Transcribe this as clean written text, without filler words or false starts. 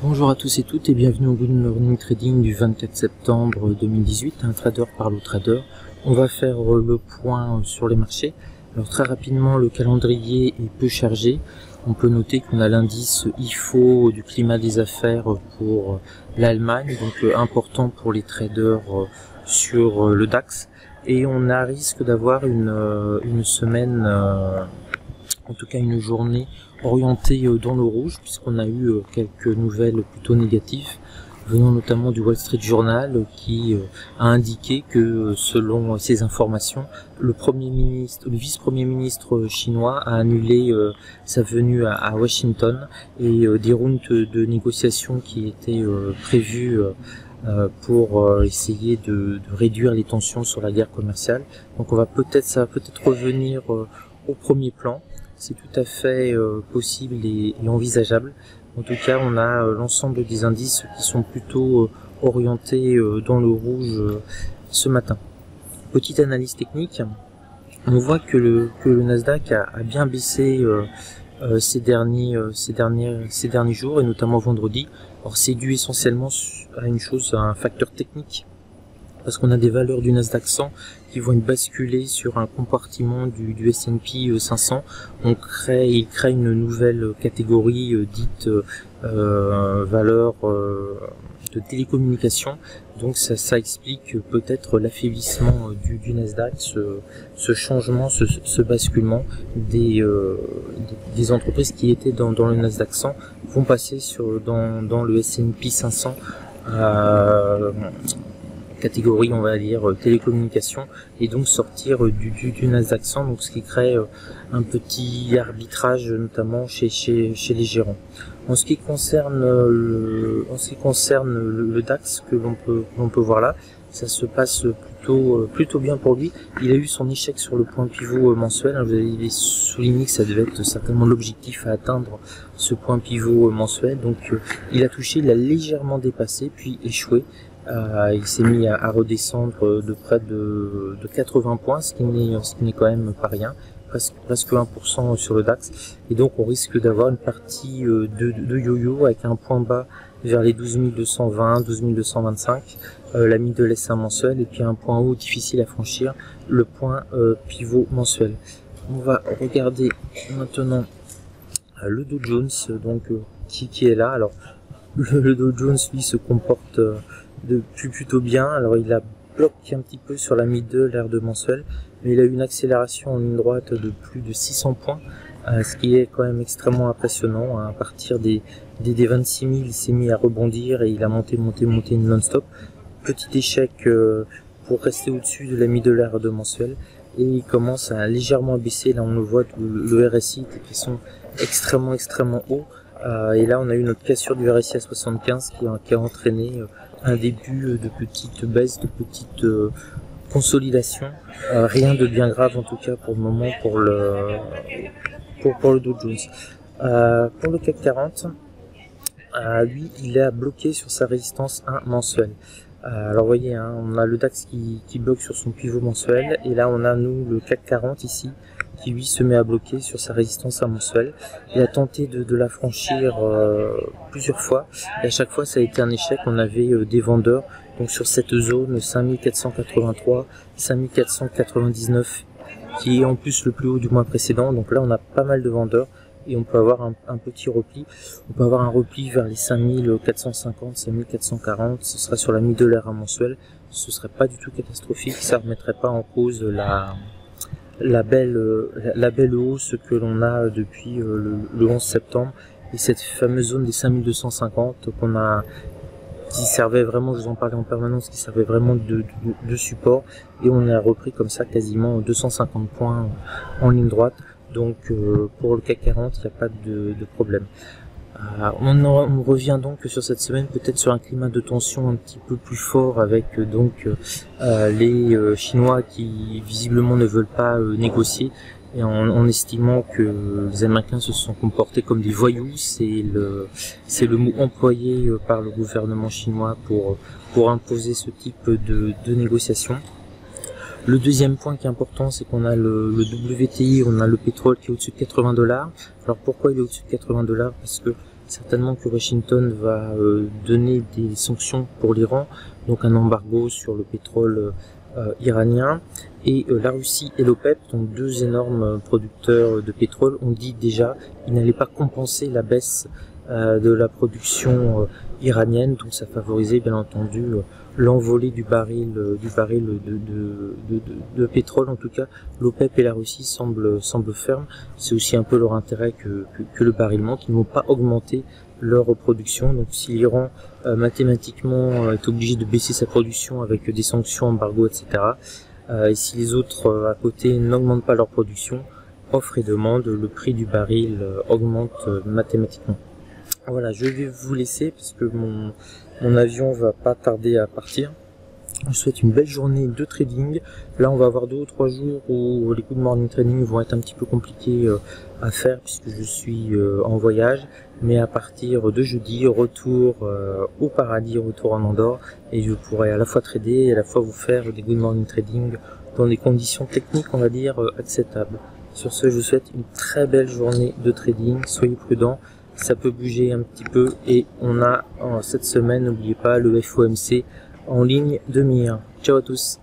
Bonjour à tous et toutes et bienvenue au Good Morning Trading du 24 septembre 2018, un trader parle au trader. On va faire le point sur les marchés. Alors très rapidement, le calendrier est peu chargé. On peut noter qu'on a l'indice IFO du climat des affaires pour l'Allemagne, donc important pour les traders sur le DAX. Et on a risque d'avoir une semaine, en tout cas une journée orientée dans le rouge, puisqu'on a eu quelques nouvelles plutôt négatives, venant notamment du Wall Street Journal, qui a indiqué que selon ces informations, le vice-premier ministre chinois a annulé sa venue à Washington, et des rounds de négociations qui étaient prévus pour essayer de réduire les tensions sur la guerre commerciale. Donc ça va peut-être revenir au premier plan. C'est tout à fait possible et envisageable. En tout cas, on a l'ensemble des indices qui sont plutôt orientés dans le rouge ce matin. Petite analyse technique, on voit que le Nasdaq a bien baissé ces derniers jours, et notamment vendredi. Alors c'est dû essentiellement à un facteur technique, parce qu'on a des valeurs du Nasdaq 100 qui vont être basculées sur un compartiment du S&P 500. Il crée une nouvelle catégorie dite valeur de télécommunication. Donc ça explique peut-être l'affaiblissement du Nasdaq, ce changement, ce basculement des entreprises qui étaient dans le Nasdaq 100 vont passer dans le S&P 500 catégorie, on va dire, télécommunication, et donc sortir du Nasdaq 100, donc ce qui crée un petit arbitrage, notamment chez les gérants. En ce qui concerne le DAX que l'on peut voir là, ça se passe plutôt bien pour lui. Il a eu son échec sur le point pivot mensuel. Vous avez souligné que ça devait être certainement l'objectif à atteindre, ce point pivot mensuel. Donc il a légèrement dépassé, puis échoué. Il s'est mis à redescendre de près de 80 points, ce qui n'est quand même pas rien, presque 1% sur le DAX, et donc on risque d'avoir une partie de yo-yo avec un point bas vers les 12 220, 12 225, la middle S1 mensuel, et puis un point haut difficile à franchir, le point pivot mensuel. On va regarder maintenant le Dow Jones, donc qui est là. Alors le Dow Jones, lui, se comporte plutôt bien. Alors il a bloqué un petit peu sur la middle R2 mensuel, mais il a eu une accélération en ligne droite de plus de 600 points, ce qui est quand même extrêmement impressionnant. À partir des 26 000, il s'est mis à rebondir et il a monté non-stop. Petit échec pour rester au-dessus de la middle R2 mensuel, et il commence à légèrement baisser. Là on le voit, le RSI qui sont extrêmement hauts, et là on a eu notre cassure du RSI à 75 qui a entraîné un début de petite baisse, de petite consolidation. Rien de bien grave en tout cas pour le moment pour le Dow Jones. Pour le CAC 40, lui il est bloqué sur sa résistance 1 mensuelle. Alors vous voyez, hein, on a le DAX qui bloque sur son pivot mensuel, et là on a nous le CAC 40 ici qui lui se met à bloquer sur sa résistance à mensuelle. Il a tenté de la franchir plusieurs fois, et à chaque fois ça a été un échec. On avait des vendeurs donc sur cette zone 5483, 5499 qui est en plus le plus haut du mois précédent. Donc là on a pas mal de vendeurs, et on peut avoir un petit repli. On peut avoir un repli vers les 5450, 5440, ce sera sur la middle R1 mensuelle. Ce serait pas du tout catastrophique, ça remettrait pas en cause la belle hausse que l'on a depuis le 11 septembre, et cette fameuse zone des 5250 qui servait vraiment, je vous en parlais en permanence, qui servait vraiment de support, et on a repris comme ça quasiment 250 points en ligne droite. Donc pour le CAC 40, il n'y a pas de problème. On revient donc sur cette semaine peut-être sur un climat de tension un petit peu plus fort, avec les Chinois qui visiblement ne veulent pas négocier, et en estimant que les Américains se sont comportés comme des voyous. C'est le mot employé par le gouvernement chinois pour imposer ce type de négociation. Le deuxième point qui est important, c'est qu'on a le WTI, on a le pétrole qui est au-dessus de $80. Alors pourquoi il est au-dessus de $80? Parce que certainement que Washington va donner des sanctions pour l'Iran, donc un embargo sur le pétrole iranien. Et la Russie et l'OPEP, donc deux énormes producteurs de pétrole, ont dit déjà qu'ils n'allaient pas compenser la baisse de la production iranienne, donc ça favorisait bien entendu l'envolée du baril de pétrole. En tout cas, l'OPEP et la Russie semblent fermes. C'est aussi un peu leur intérêt que le baril monte. Ils n'ont pas augmenté leur production. Donc si l'Iran mathématiquement est obligé de baisser sa production avec des sanctions, embargo, etc., et si les autres à côté n'augmentent pas leur production, offre et demande, le prix du baril augmente mathématiquement. Voilà, je vais vous laisser parce que mon avion va pas tarder à partir. Je vous souhaite une belle journée de trading. Là, on va avoir 2 ou 3 jours où les good morning trading vont être un petit peu compliqués à faire puisque je suis en voyage. Mais à partir de jeudi, retour au paradis, retour en Andorre, et je pourrai à la fois trader et à la fois vous faire des good morning trading dans des conditions techniques, on va dire, acceptables. Sur ce, je vous souhaite une très belle journée de trading. Soyez prudents. Ça peut bouger un petit peu et on a cette semaine, n'oubliez pas, le FOMC en ligne de mire. Ciao à tous.